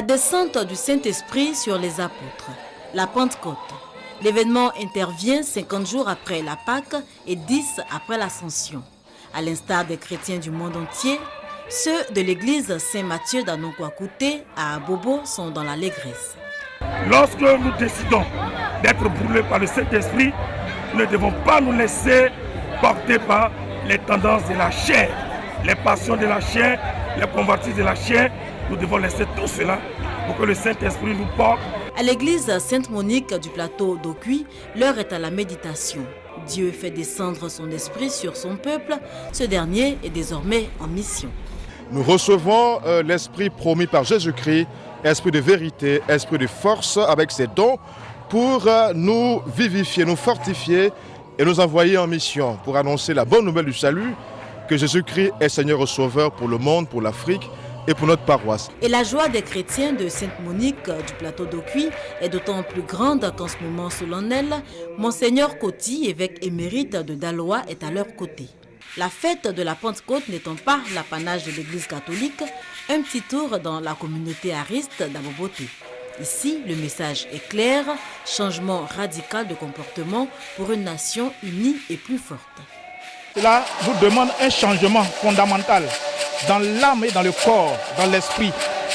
descente du Saint-Esprit sur les apôtres, la Pentecôte. L'événement intervient 50 jours après la Pâque et 10 après l'Ascension. À l'instar des chrétiens du monde entier, ceux de l'église Saint-Matthieu d'Anokwakouté à Abobo sont dans l'allégresse. Lorsque nous décidons d'être brûlés par le Saint-Esprit, nous ne devons pas nous laisser porter par les tendances de la chair, les passions de la chair, les convoitises de la chair. Nous devons laisser tout cela pour que le Saint-Esprit nous porte. À l'église Sainte-Monique du plateau d'Okui, l'heure est à la méditation. Dieu fait descendre son esprit sur son peuple. Ce dernier est désormais en mission. Nous recevons l'esprit promis par Jésus-Christ, esprit de vérité, esprit de force avec ses dons pour nous vivifier, nous fortifier et nous envoyer en mission pour annoncer la bonne nouvelle du salut, que Jésus-Christ est Seigneur et Sauveur pour le monde, pour l'Afrique et pour notre paroisse. Et la joie des chrétiens de Sainte-Monique du plateau d'Okui est d'autant plus grande qu'en ce moment solennel, Monseigneur Koti, évêque émérite de Daloa, est à leur côté. La fête de la Pentecôte n'étant pas l'apanage de l'Église catholique, un petit tour dans la communauté ariste d'Aboboté. Ici, le message est clair, changement radical de comportement pour une nation unie et plus forte. Cela vous demande un changement fondamental dans l'âme et dans le corps, dans l'esprit.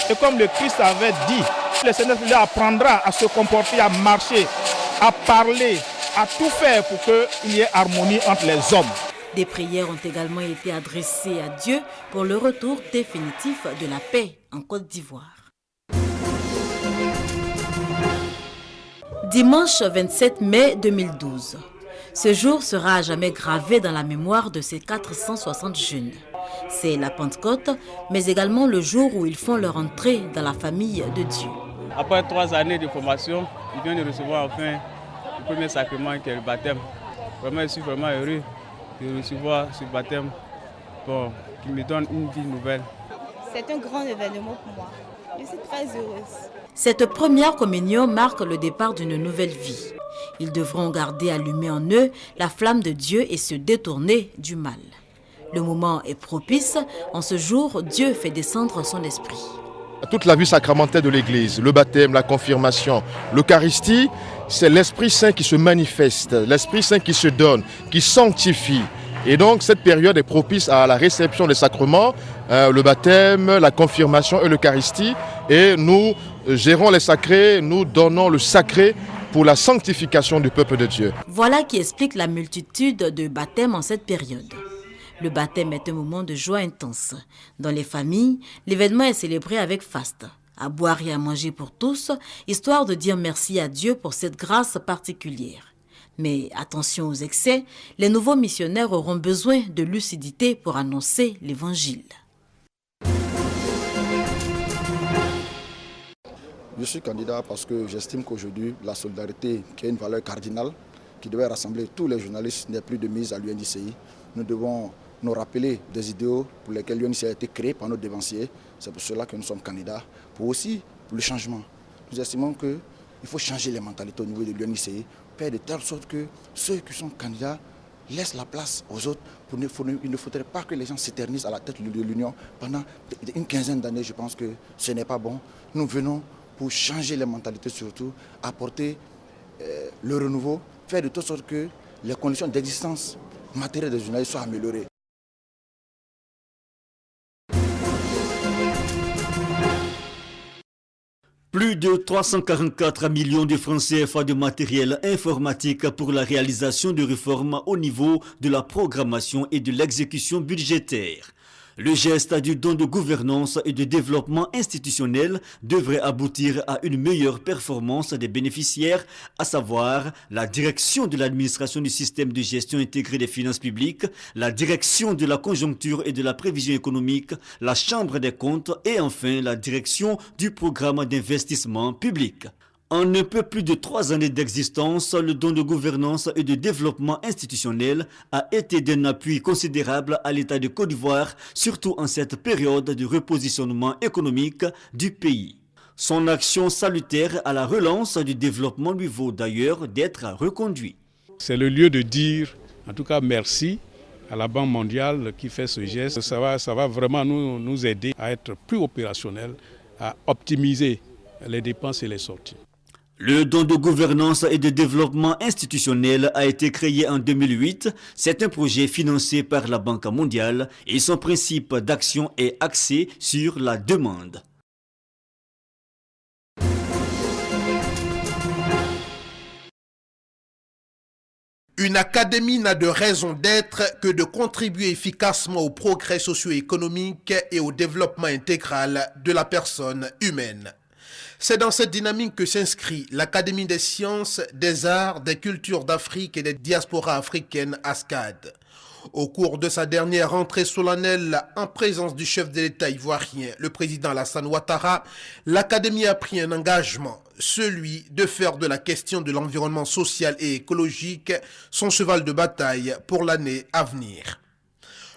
Et comme le Christ avait dit, le Seigneur apprendra à se comporter, à marcher, à parler, à tout faire pour qu'il y ait harmonie entre les hommes. Des prières ont également été adressées à Dieu pour le retour définitif de la paix en Côte d'Ivoire. Dimanche 27 mai 2012. Ce jour sera à jamais gravé dans la mémoire de ces 460 jeunes. C'est la Pentecôte, mais également le jour où ils font leur entrée dans la famille de Dieu. Après 3 années de formation, ils viennent de recevoir enfin le premier sacrement qui est le baptême. Vraiment, je suis vraiment heureux de recevoir ce baptême qui me donne une vie nouvelle. C'est un grand événement pour moi. Je suis très heureuse. Cette première communion marque le départ d'une nouvelle vie. Ils devront garder allumée en eux la flamme de Dieu et se détourner du mal. Le moment est propice. En ce jour, Dieu fait descendre son esprit. Toute la vie sacramentelle de l'Église, le baptême, la confirmation, l'Eucharistie, c'est l'Esprit Saint qui se manifeste, l'Esprit Saint qui se donne, qui sanctifie. Et donc cette période est propice à la réception des sacrements, le baptême, la confirmation et l'Eucharistie. Et nous gérons les sacrés, nous donnons le sacré pour la sanctification du peuple de Dieu. Voilà qui explique la multitude de baptêmes en cette période. Le baptême est un moment de joie intense. Dans les familles, l'événement est célébré avec faste, à boire et à manger pour tous, histoire de dire merci à Dieu pour cette grâce particulière. Mais attention aux excès, les nouveaux missionnaires auront besoin de lucidité pour annoncer l'évangile. Je suis candidat parce que j'estime qu'aujourd'hui, la solidarité, qui est une valeur cardinale, qui devait rassembler tous les journalistes, n'est plus de mise à l'UNICI. Nous devons nous rappeler des idéaux pour lesquels l'UNICI a été créé par nos dévanciers. C'est pour cela que nous sommes candidats, pour le changement. Nous estimons qu'il faut changer les mentalités au niveau de l'UNICI, faire de telle sorte que ceux qui sont candidats laissent la place aux autres. Il ne faudrait pas que les gens s'éternisent à la tête de l'Union pendant une quinzaine d'années. Je pense que ce n'est pas bon. Nous venons pour changer les mentalités surtout, apporter le renouveau, faire de telle sorte que les conditions d'existence matérielle des journalistes soient améliorées. Plus de 344 millions de francs CFA de matériel informatique pour la réalisation de réformes au niveau de la programmation et de l'exécution budgétaire. Le geste du don de gouvernance et de développement institutionnel devrait aboutir à une meilleure performance des bénéficiaires, à savoir la direction de l'administration du système de gestion intégrée des finances publiques, la direction de la conjoncture et de la prévision économique, la chambre des comptes et enfin la direction du programme d'investissement public. En un peu plus de 3 années d'existence, le don de gouvernance et de développement institutionnel a été d'un appui considérable à l'État de Côte d'Ivoire, surtout en cette période de repositionnement économique du pays. Son action salutaire à la relance du développement lui vaut d'ailleurs d'être reconduit. C'est le lieu de dire, en tout cas merci à la Banque mondiale qui fait ce geste. Ça va vraiment nous aider à être plus opérationnels, à optimiser les dépenses et les sorties. Le don de gouvernance et de développement institutionnel a été créé en 2008. C'est un projet financé par la Banque mondiale et son principe d'action est axé sur la demande. Une académie n'a de raison d'être que de contribuer efficacement au progrès socio-économique et au développement intégral de la personne humaine. C'est dans cette dynamique que s'inscrit l'Académie des sciences, des arts, des cultures d'Afrique et des diasporas africaines ASCAD. Au cours de sa dernière rentrée solennelle en présence du chef de l'État ivoirien, le président Alassane Ouattara, l'Académie a pris un engagement, celui de faire de la question de l'environnement social et écologique son cheval de bataille pour l'année à venir.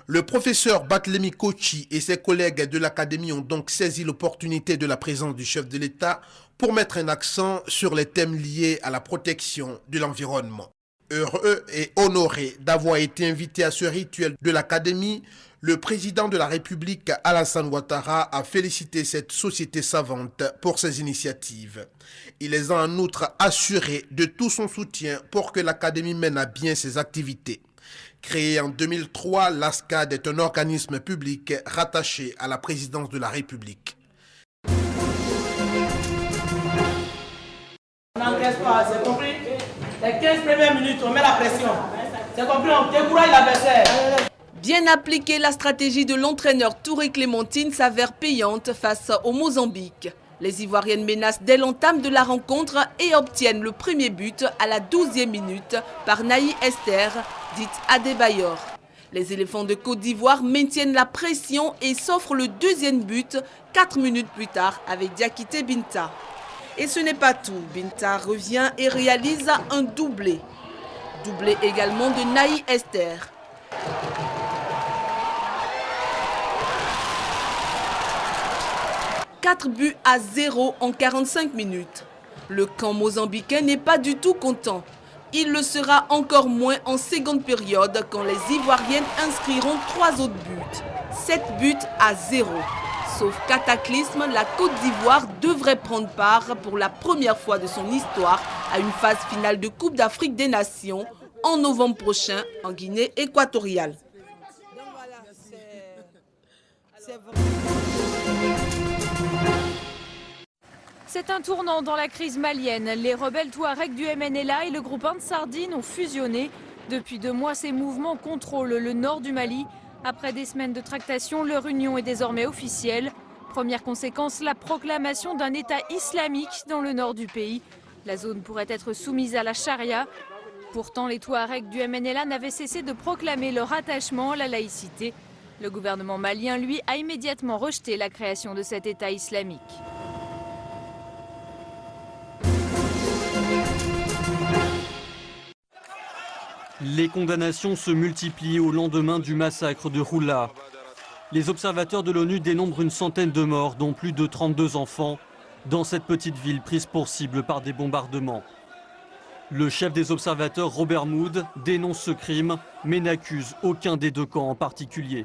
Le professeur Barthélémy Kotchi et ses collègues de l'Académie ont donc saisi l'opportunité de la présence du chef de l'État pour mettre un accent sur les thèmes liés à la protection de l'environnement. Heureux et honoré d'avoir été invité à ce rituel de l'Académie, le président de la République, Alassane Ouattara, a félicité cette société savante pour ses initiatives. Il les a en outre assurés de tout son soutien pour que l'Académie mène à bien ses activités. Créée en 2003, l'ASCAD est un organisme public rattaché à la présidence de la République. On n'encaisse pas, c'est compris? Les 15 premières minutes, on met la pression. C'est compris, on décourage l'adversaire. Bien appliquée, la stratégie de l'entraîneur Touré Clémentine s'avère payante face au Mozambique. Les Ivoiriennes menacent dès l'entame de la rencontre et obtiennent le premier but à la 12e minute par Naï Esther, dite Adebayor. Les éléphants de Côte d'Ivoire maintiennent la pression et s'offrent le deuxième but 4 minutes plus tard avec Diakité Binta. Et ce n'est pas tout, Binta revient et réalise un doublé. Doublé également de Naï Esther. « 4 buts à 0 en 45 minutes. Le camp mozambicain n'est pas du tout content. Il le sera encore moins en seconde période quand les Ivoiriennes inscriront 3 autres buts. 7 buts à 0. Sauf cataclysme, la Côte d'Ivoire devrait prendre part pour la première fois de son histoire à une phase finale de Coupe d'Afrique des Nations en novembre prochain en Guinée équatoriale. C'est un tournant dans la crise malienne. Les rebelles Touaregs du MNLA et le groupe Ansardine ont fusionné. Depuis 2 mois, ces mouvements contrôlent le nord du Mali. Après des semaines de tractation, leur union est désormais officielle. Première conséquence, la proclamation d'un État islamique dans le nord du pays. La zone pourrait être soumise à la charia. Pourtant, les Touaregs du MNLA n'avaient cessé de proclamer leur attachement à la laïcité. Le gouvernement malien, lui, a immédiatement rejeté la création de cet État islamique. Les condamnations se multiplient au lendemain du massacre de Roula. Les observateurs de l'ONU dénombrent une centaine de morts, dont plus de 32 enfants, dans cette petite ville prise pour cible par des bombardements. Le chef des observateurs, Robert Mood, dénonce ce crime, mais n'accuse aucun des 2 camps en particulier.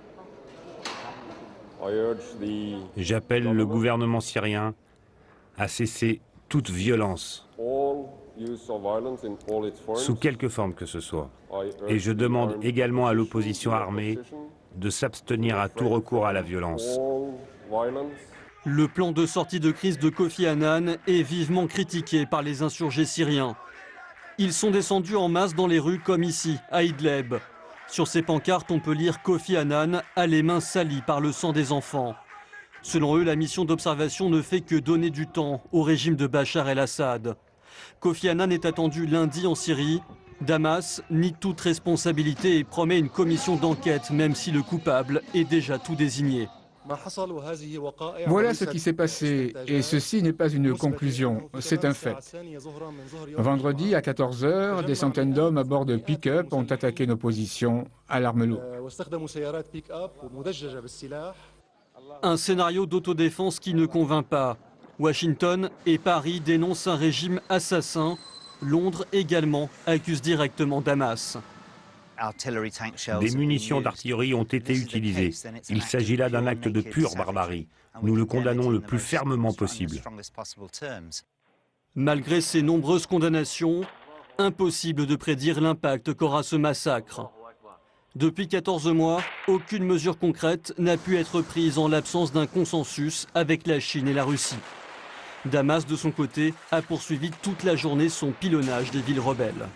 J'appelle le gouvernement syrien à cesser toute violence, sous quelque forme que ce soit. Et je demande également à l'opposition armée de s'abstenir à tout recours à la violence. Le plan de sortie de crise de Kofi Annan est vivement critiqué par les insurgés syriens. Ils sont descendus en masse dans les rues comme ici, à Idlib. Sur ces pancartes, on peut lire Kofi Annan a les mains salies par le sang des enfants. Selon eux, la mission d'observation ne fait que donner du temps au régime de Bachar el-Assad. Kofi Annan est attendu lundi en Syrie. Damas nie toute responsabilité et promet une commission d'enquête, même si le coupable est déjà tout désigné. Voilà ce qui s'est passé, et ceci n'est pas une conclusion, c'est un fait. Vendredi à 14 h, des centaines d'hommes à bord de pick-up ont attaqué nos positions à l'arme lourde. Un scénario d'autodéfense qui ne convainc pas. Washington et Paris dénoncent un régime assassin. Londres également accuse directement Damas. Des munitions d'artillerie ont été utilisées. Il s'agit là d'un acte de pure barbarie. Nous le condamnons le plus fermement possible. Malgré ces nombreuses condamnations, impossible de prédire l'impact qu'aura ce massacre. Depuis 14 mois, aucune mesure concrète n'a pu être prise en l'absence d'un consensus avec la Chine et la Russie. Damas, de son côté, a poursuivi toute la journée son pilonnage des villes rebelles.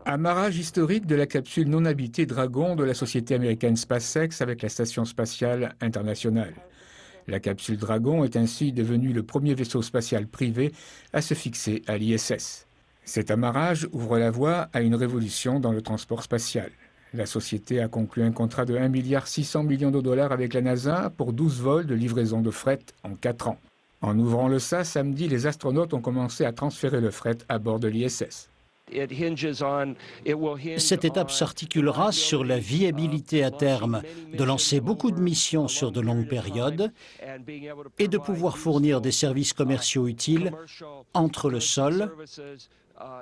Amarrage historique de la capsule non habitée Dragon de la société américaine SpaceX avec la Station spatiale internationale. La capsule Dragon est ainsi devenue le premier vaisseau spatial privé à se fixer à l'ISS. Cet amarrage ouvre la voie à une révolution dans le transport spatial. La société a conclu un contrat de 1,6 milliard de dollars avec la NASA pour 12 vols de livraison de fret en 4 ans. En ouvrant le SAS samedi, les astronautes ont commencé à transférer le fret à bord de l'ISS. Cette étape s'articulera sur la viabilité à terme de lancer beaucoup de missions sur de longues périodes et de pouvoir fournir des services commerciaux utiles entre le sol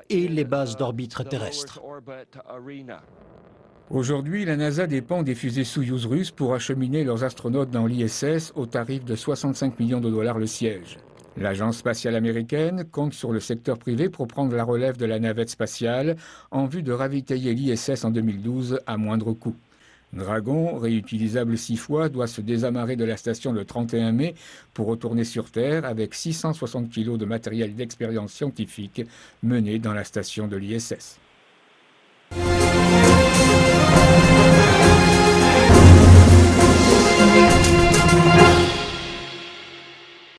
et les bases d'orbite terrestre. Aujourd'hui, la NASA dépend des fusées Soyouz russes pour acheminer leurs astronautes dans l'ISS au tarif de 65 millions de dollars le siège. L'agence spatiale américaine compte sur le secteur privé pour prendre la relève de la navette spatiale en vue de ravitailler l'ISS en 2012 à moindre coût. Dragon, réutilisable 6 fois, doit se désamarrer de la station le 31 mai pour retourner sur Terre avec 660 kg de matériel d'expérience scientifique mené dans la station de l'ISS.